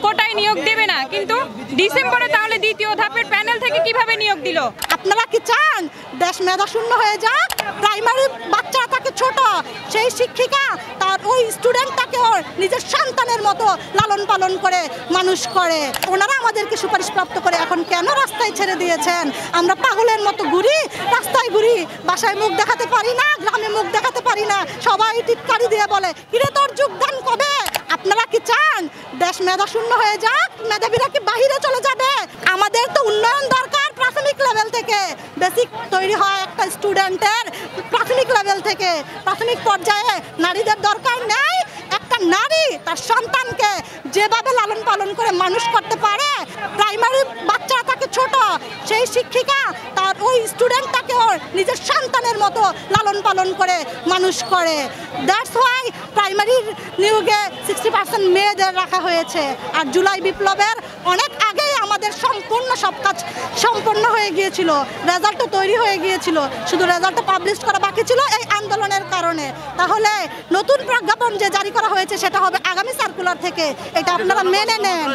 কোটায় নিয়োগ দেবে না, কিন্তু ডিসেম্বরে তাহলে দ্বিতীয় ধাপের প্যানেল থেকে কিভাবে নিয়োগ দিল? আপনারা কি চান দেশ মেধা শূন্য হয়ে যাক? প্রাইমারি বাচ্চারা থাকে ছোট, সেই শিক্ষিকা তার ওই স্টুডেন্টটাকে ওর নিজের সন্তানের মতো লালন পালন করে মানুষ করে। ওনারা আমাদেরকে সুপারিশপ্রাপ্ত করে এখন কেন রাস্তায় ছেড়ে দিয়েছেন? আমরা পাগলের মতো ঘুরি, রাস্তায় ঘুরি, বাসায় মুখ দেখাতে পারি না, গ্রামে মুখ দেখাতে পারি না। সবাই টিটকারি দিয়ে বলে কিরে তোর যোগদান কবে? আপনারা কি চান দেশ মেধা শূন্য হয়ে যাক? মেধাবীরা কি বাহিরে চলে যাবে? আমাদের তো উন্নয়ন দরকার প্রাথমিক লেভেল থেকে। বেসিক তৈরি হয় একটা স্টুডেন্টের প্রাথমিক লেভেল থেকে। প্রাথমিক পর্যায়ে নারীদের দরকার নেই। একটা নারী তার সন্তানকে যেভাবে লালন পালন করে মানুষ করতে পারে, প্রাইমারি বাচ্চারা থাকে ছোট, সেই শিক্ষিকা তার ওই স্টুডেন্টটাকে ওর নিজের সন্তানের মতো লালন পালন করে মানুষ করে। দ্যাটস ওয়াই প্রাইমারির নিয়োগে 60% মেয়েদের রাখা হয়েছে। আর জুলাই বিপ্লবের অনেক আগেই আমাদের সম্পূর্ণ সব কাজ সম্পন্ন হয়ে গিয়েছিল, রেজাল্টও তৈরি হয়ে গিয়েছিল, শুধু রেজাল্টটা পাবলিশ করা বাকি ছিল এই আন্দোলনের কারণে। তাহলে নতুন প্রজ্ঞাপন যে জারি করা হয়েছে সেটা হবে আগামী সার্কুলার থেকে, এটা আপনারা মেনে নেন।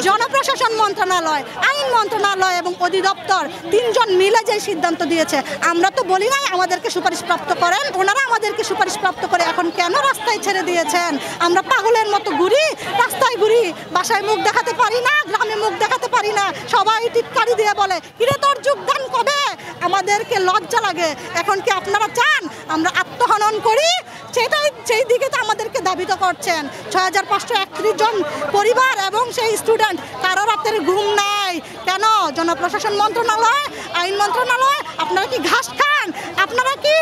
জনপ্রশাসন মন্ত্রণালয়, আইন মন্ত্রণালয় এবং অধিদপ্তর তিনজন মিলে যে সিদ্ধান্ত দিয়েছে, আমরা তো বলি নাই আমাদেরকে সুপারিশপ্রাপ্ত করেন। ওনারা আমাদেরকে সুপারিশপ্রাপ্ত করে এখন কেন রাস্তায় ছেড়ে দিয়েছেন? আমরা পাগলের মতো ঘুরি, রাস্তায় ঘুরি, বাসায় মুখ দেখাতে পারি না, গ্রামে মুখ দেখাতে পারি না। সবাই টিটকারি দিয়ে বলে কিরে তোর যোগদান কবে? আমাদেরকে লজ্জা লাগে। এখন কি আপনারা চান আমরা আত্মহনন করি? সেই দিকে তো আমাদেরকে দাবিত করছেন। 6531 জন পরিবার এবং সেই স্টুডেন্ট, কারো রাতের ঘুম নাই। কেন? জনপ্রশাসন মন্ত্রণালয়, আইন মন্ত্রণালয়, আপনারা কি ঘাস খান? আপনারা কি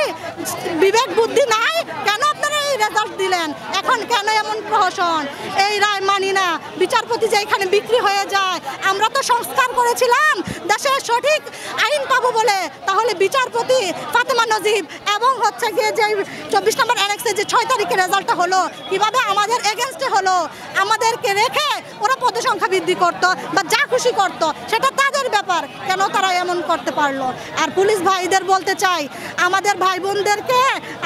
বিবেক বুদ্ধি নাই? কেন আপনারা এই রেজাল্ট দিলেন? এখন কেন এমন প্রহসন? এই রায় মানি না। বিচারপতি যে এখানে বিক্রি হয়ে যায়। আমরা তো সংস্কার করেছিলাম দেশে সঠিক আইন পাবো বলে। তাহলে বিচারপতি ফাতেমা নজিব এবং হচ্ছে গিয়ে যে 24 নম্বর অ্যানেক্সে যে 6 তারিখে রেজাল্টটা হলো, কিভাবে আমাদের এগেনস্টে হলো? আমাদেরকে রেখে ওরা পদসংখ্যা বৃদ্ধি করতো বা যা খুশি করতো, সেটা তাদের ব্যাপার। কেন তারা এমন করতে পারলো? আর পুলিশ ভাইদের বলতে চাই, আমাদের ভাই বোনদেরকে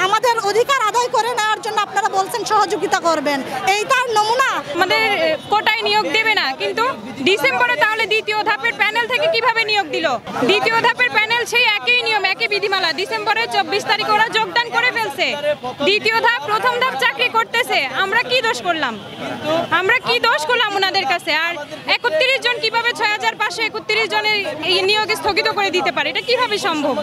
আমাদের অধিকার আদায় করে নেওয়ার জন্য আপনারা বলছেন সহযোগিতা করবেন, এই তার নমুনা। আমাদের কোটায় নিয়োগ দেবে না, কিন্তু ডিসেম্বরে তাহলে দ্বিতীয় ধাপের প্যানেল থেকে কিভাবে নিয়োগ দিল? দ্বিতীয় ধাপের প্যানেল সেই একই নিয়ম, একই বিধিমালা। ডিসেম্বরের 24 তারিখে ওরা যোগদান করে ফেলছে। দ্বিতীয় ধাপ, প্রথম ধাপ চাকরি করতেছে। আমরা কি দোষ করলাম? আমরা কি দোষ করলাম ওনাদের কাছে? আর 31 জন কিভাবে 6531 জনের এই নিয়োগে স্থগিত করে দিতে পারে? এটা কিভাবে সম্ভব?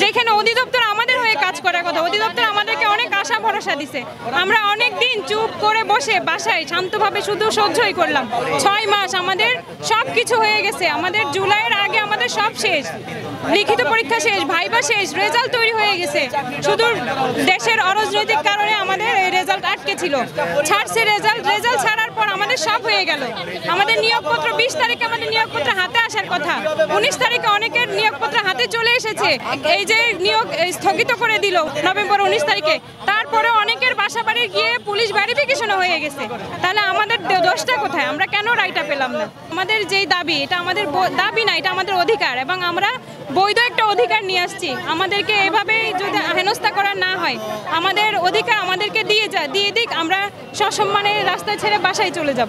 যেখানে অধিদপ্তর আমাদের হয়ে কাজ করার কথা, অধিদপ্তর আমাদেরকে অনেক আশা ভরসা দিছে। আমরা অনেক দিন চুপ করে বসে বাসায় শান্তভাবে শুধু সহ্যই করলাম। 6 মাস আমাদের সব কিছু হয়ে গেছে। আমাদের জুলাইয়ের আগে আমাদের সব শেষ, লিখিত পরীক্ষা শেষ, ভাইবা শেষ, রেজাল্ট তৈরি হয়ে গেছে। শুধু দেশের অরাজনৈতিক কারণে আমাদের এই রেজাল্ট আটকে ছিল। ছাড়ছে রেজাল্ট ছাড়ার পর আমাদের সব হয়ে গেল। আমাদের নিয়োগপত্র 20 তারিখে আমাদের নিয়োগপত্র হাতে আসার কথা, 19 তারিখে অনেকের নিয়োগপত্র হাতে চলে এসেছে। এই যে নিয়োগ স্থগিত করে দিল নভেম্বর 19 তারিখে, তারপরে অনেকের বাসা বাড়ি গিয়ে পুলিশ ভেরিফিকেশনও হয়ে গেছে। তাহলে আমাদের দোষটা কোথায়? আমরা কেন রায়টা পেলাম না? আমাদের যেই দাবি, এটা আমাদের দাবি না, এটা আমাদের অধিকার, এবং আমরা বৈধ একটা অধিকার নিয়ে আসছি। আমাদেরকে এভাবে যদি হেনস্থা করা না হয়, আমাদের অধিকার আমাদেরকে দিয়ে দিক, আমরা সসম্মানে রাস্তা ছেড়ে বাসায় চলে যাব।